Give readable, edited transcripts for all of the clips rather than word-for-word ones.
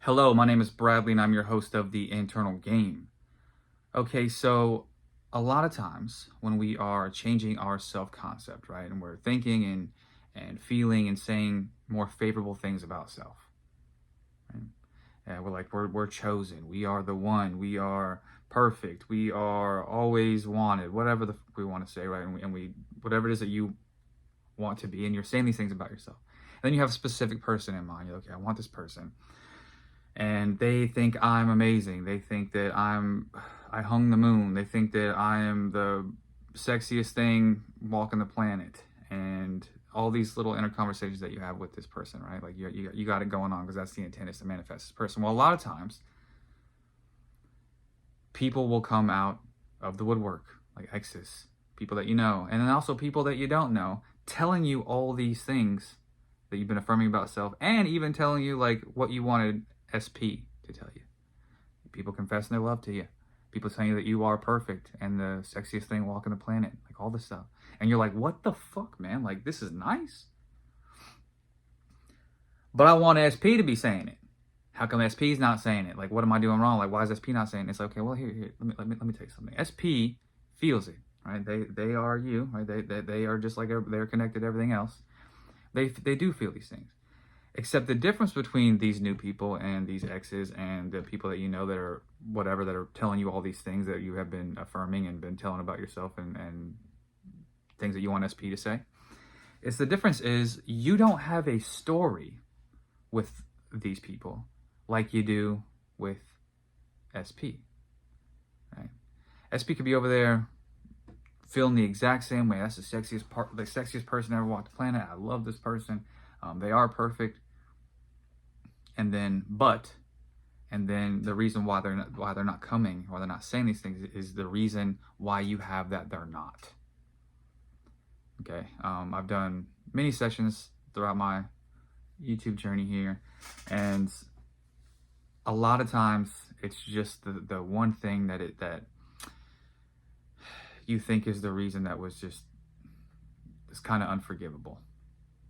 Hello, my name is Bradley and I'm your host of The Internal Game. Okay, so a lot of times when we are changing our self-concept, right, and we're thinking and feeling and saying more favorable things about self, right? And we're chosen, we are the one, we are perfect, we are always wanted, whatever we want to say, right? And we whatever it is that you want to be, and you're saying these things about yourself. And then you have a specific person in mind. You're like, okay, I want this person and they think I'm amazing. They think that I hung the moon. They think that I am the sexiest thing walking the planet, and all these little inner conversations that you have with this person, right? Like you got it going on because that's the intent, is to manifest this person. Well, a lot of times people will come out of the woodwork, like exes, people that you know, and then also people that you don't know, telling you all these things that you've been affirming about self, and even telling you like what you wanted SP to tell you. People confessing their love to you. People telling you that you are perfect and the sexiest thing walking the planet, like all this stuff. And you're like, what the fuck, man? Like, this is nice. But I want SP to be saying it. How come SP's not saying it? Like, what am I doing wrong? Like, why is SP not saying it? It's like, okay, well, here, let me tell you something. SP feels it, right? They are you, right? They are just like they're connected to everything else. They do feel these things. Except the difference between these new people and these exes and the people that you know that are whatever, that are telling you all these things that you have been affirming and been telling about yourself, and things that you want SP to say. It's the difference is you don't have a story with these people like you do with SP, right? SP could be over there feeling the exact same way. That's the sexiest person ever walked the planet. I love this person. They are perfect. And then the reason why they're not coming, or they're not saying these things, is the reason why you have that they're not. Okay, I've done many sessions throughout my YouTube journey here, and a lot of times it's just the one thing that you think is the reason that was just it's kind of unforgivable,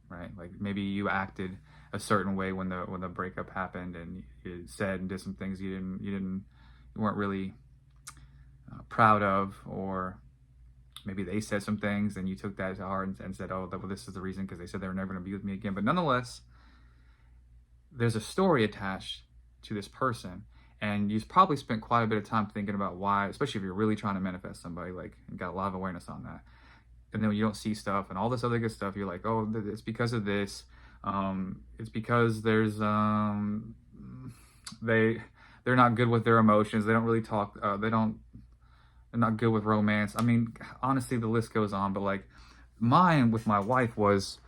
right? Like maybe you acted a certain way when the breakup happened, and you said and did some things you weren't really proud of, or maybe they said some things and you took that to heart and said, oh, well, this is the reason, because they said they were never going to be with me again. But nonetheless, there's a story attached to this person, and you've probably spent quite a bit of time thinking about why, especially if you're really trying to manifest somebody, like, and got a lot of awareness on that. And then when you don't see stuff and all this other good stuff, you're like, oh, it's because of this. It's because there's they're not good with their emotions. They don't really talk. They're not good with romance. I mean, honestly, the list goes on. But like mine with my wife was,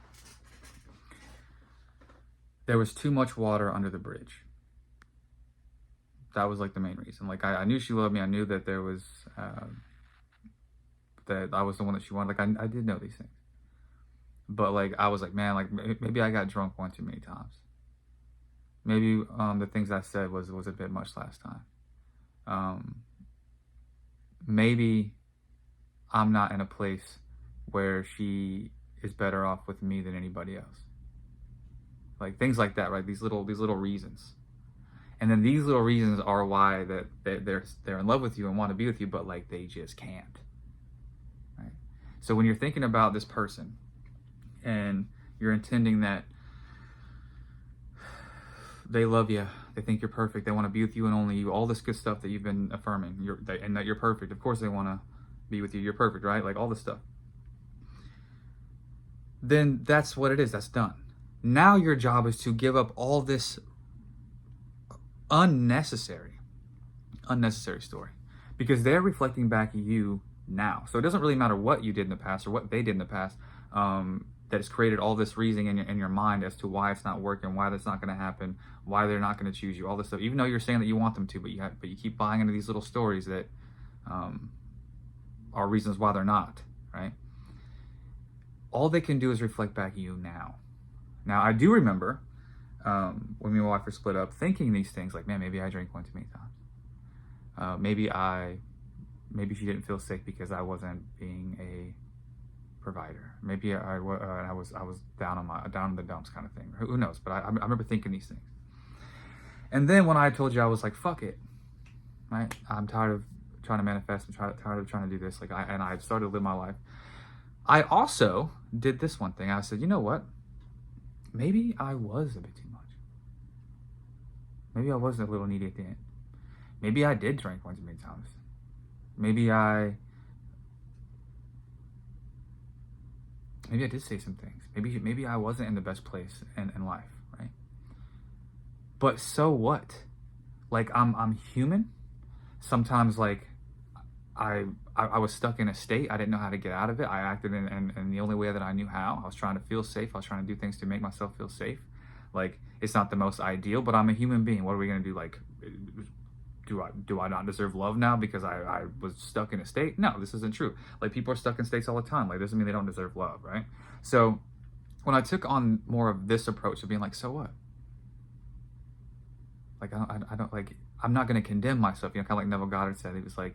there was too much water under the bridge. That was like the main reason. Like I knew she loved me. I knew that there was that I was the one that she wanted. Like I did know these things. But like I was like, man, like maybe I got drunk one too many times. Maybe the things I said was a bit much last time. Maybe I'm not in a place where she is better off with me than anybody else. Like things like that, right? These little reasons. And then these little reasons are why that they're in love with you and want to be with you, but like they just can't. Right? So when you're thinking about this person and you're intending that they love you, they think you're perfect, they want to be with you and only you, all this good stuff that you've been affirming, and that you're perfect. Of course they want to be with you. You're perfect, right? Like all this stuff. Then that's what it is. That's done. Now your job is to give up all this unnecessary story, because they're reflecting back at you now. So it doesn't really matter what you did in the past or what they did in the past, that has created all this reasoning in your mind as to why it's not working, why that's not going to happen, why they're not going to choose you, all this stuff. Even though you're saying that you want them to, but you keep buying into these little stories that are reasons why they're not, right? All they can do is reflect back at you now. Now, I do remember when me and my wife were split up, thinking these things like, man, maybe I drank one too many times. Maybe she didn't feel safe because I wasn't being a provider. Maybe I was down in the dumps kind of thing. Who knows? But I remember thinking these things. And then when I told you, I was like, fuck it, right? I'm tired of trying to manifest. I'm tired of trying to do this. Like, I started to live my life. I also did this one thing. I said, you know what? Maybe I was a bit too much. Maybe I was a little needy at the end. Maybe I did drink one too many times. Maybe I did say some things. Maybe I wasn't in the best place in life, right? But so what? Like, I'm human. Sometimes, like, I was stuck in a state. I didn't know how to get out of it. I acted in the only way that I knew how. I was trying to feel safe. I was trying to do things to make myself feel safe. Like, it's not the most ideal, but I'm a human being. What are we gonna do? Like, do I not deserve love now because I was stuck in a state? No, this isn't true. Like, people are stuck in states all the time. Like, doesn't mean they don't deserve love, right? So when I took on more of this approach of being like, so what? Like, I don't like, I'm not going to condemn myself. You know, kind of like Neville Goddard said, he was like,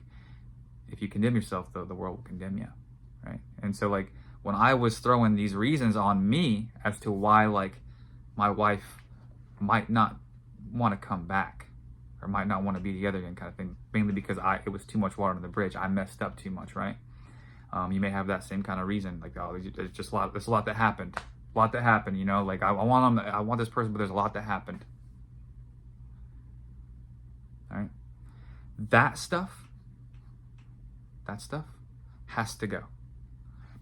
if you condemn yourself, the world will condemn you, right? And so, like, when I was throwing these reasons on me as to why, like, my wife might not want to come back or might not want to be together again, kind of thing, mainly because it was too much water under the bridge. I messed up too much, right? You may have that same kind of reason, like, oh, there's just there's a lot that happened, you know, like, I want this person, but there's a lot that happened. All right, that stuff has to go,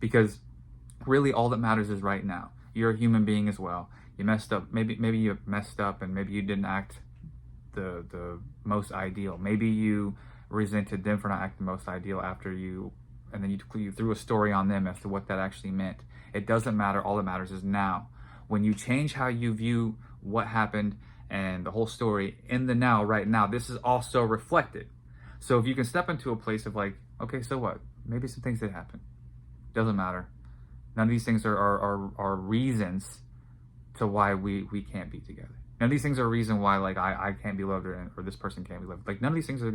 because really all that matters is right now. You're a human being as well. You messed up. Maybe you messed up, and maybe you didn't act the most ideal. Maybe you resented them for not acting the most ideal after you, and then you threw a story on them as to what that actually meant. It doesn't matter. All that matters is now. When you change how you view what happened and the whole story in the now, right now, this is also reflected. So if you can step into a place of like, okay, so what? Maybe some things did happen. Doesn't matter. None of these things are reasons to why we can't be together. None of these things are a reason why, like, I can't be loved or this person can't be loved. Like, none of these things are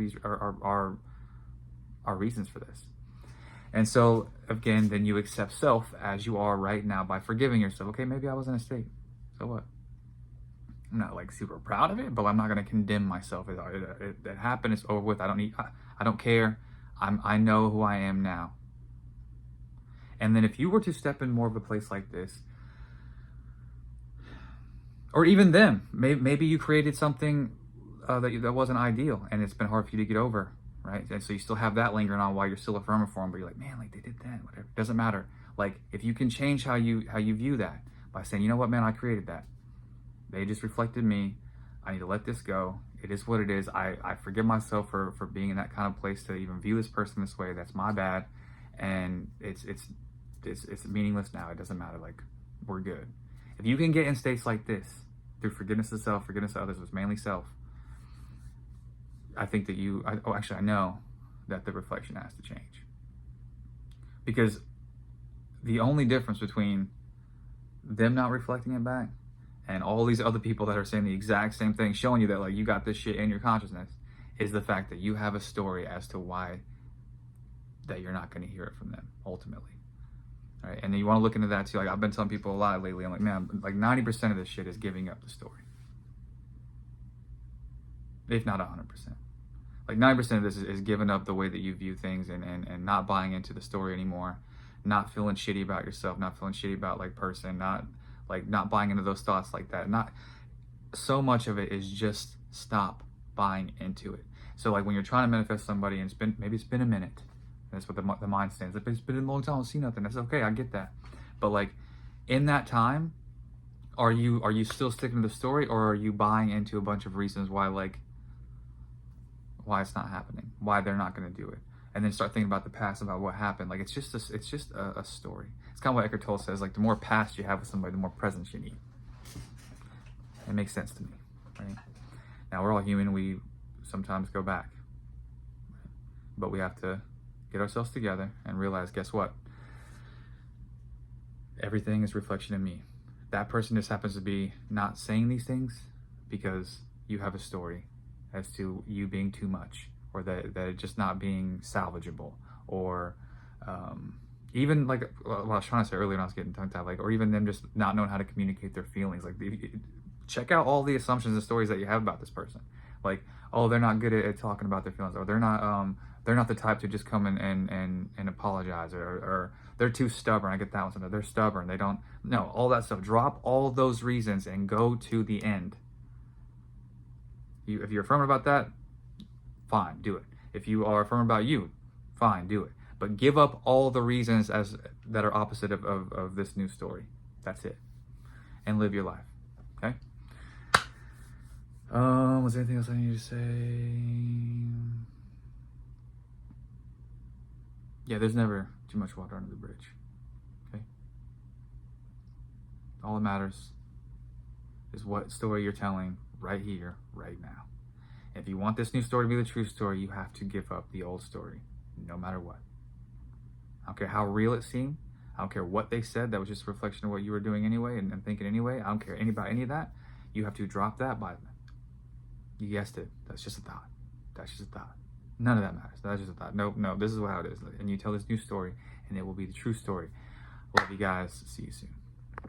reasons for this. And so again, then you accept self as you are right now by forgiving yourself. Okay, maybe I was in a state. So what? I'm not like super proud of it, but I'm not going to condemn myself. It happened. It's over with. I don't care. I know who I am now. And then if you were to step in more of a place like this, or even them, maybe you created something that wasn't ideal, and it's been hard for you to get over, right? And so you still have that lingering on while you're still affirming for them, but you're like, man, like, they did that, whatever. It doesn't matter. Like, if you can change how you view that by saying, you know what, man, I created that. They just reflected me. I need to let this go. It is what it is. I forgive myself for being in that kind of place to even view this person this way. That's my bad. And it's meaningless now. It doesn't matter. Like, we're good. If you can get in states like this through forgiveness of self, forgiveness of others, was mainly self, I think that I know that the reflection has to change. Because the only difference between them not reflecting it back and all these other people that are saying the exact same thing, showing you that, like, you got this shit in your consciousness, is the fact that you have a story as to why that you're not going to hear it from them ultimately. All right, and then you want to look into that too. Like, I've been telling people a lot lately. I'm like, man, like 90% of this shit is giving up the story, if not 100%. Like 90% of this is giving up the way that you view things and not buying into the story anymore, not feeling shitty about yourself, not feeling shitty about like person, not buying into those thoughts like that. Not so much of it is just stop buying into it. So like when you're trying to manifest somebody and maybe it's been a minute. That's what the mind stands. It's been a long time, I don't see nothing. That's okay, I get that. But like in that time, are you still sticking to the story, or are you buying into a bunch of reasons why it's not happening, why they're not going to do it, and then start thinking about the past, about what happened? Like it's just a story. It's kind of what Eckhart Tolle says. Like the more past you have with somebody, the more presence you need. It makes sense to me, right? Now we're all human. We sometimes go back, but we have to get ourselves together and realize, guess what? Everything is reflection of me. That person just happens to be not saying these things because you have a story as to you being too much, or that it just not being salvageable, or even like what I was trying to say earlier when I was getting tongue tied, like, or even them just not knowing how to communicate their feelings. Like Check out all the assumptions and stories that you have about this person. Like, oh, they're not good at talking about their feelings, or they're not the type to just come and apologize, or they're too stubborn. I get that one sometimes. They're stubborn. They don't, no, all that stuff. Drop all those reasons and go to the end. If you're affirming about that, fine, do it. If you are affirming about you, fine, do it. But give up all the reasons that are opposite of this new story. That's it. And live your life. Okay? Was there anything else I need to say? Yeah, there's never too much water under the bridge. Okay? All that matters is what story you're telling right here, right now. If you want this new story to be the true story, you have to give up the old story, no matter what. I don't care how real it seemed. I don't care what they said. That was just a reflection of what you were doing anyway and thinking anyway. I don't care about any of that. You have to drop that by them. You guessed it. That's just a thought. That's just a thought. None of that matters. That's just a thought. No, this is how it is. And you tell this new story, and it will be the true story. Love you guys. See you soon.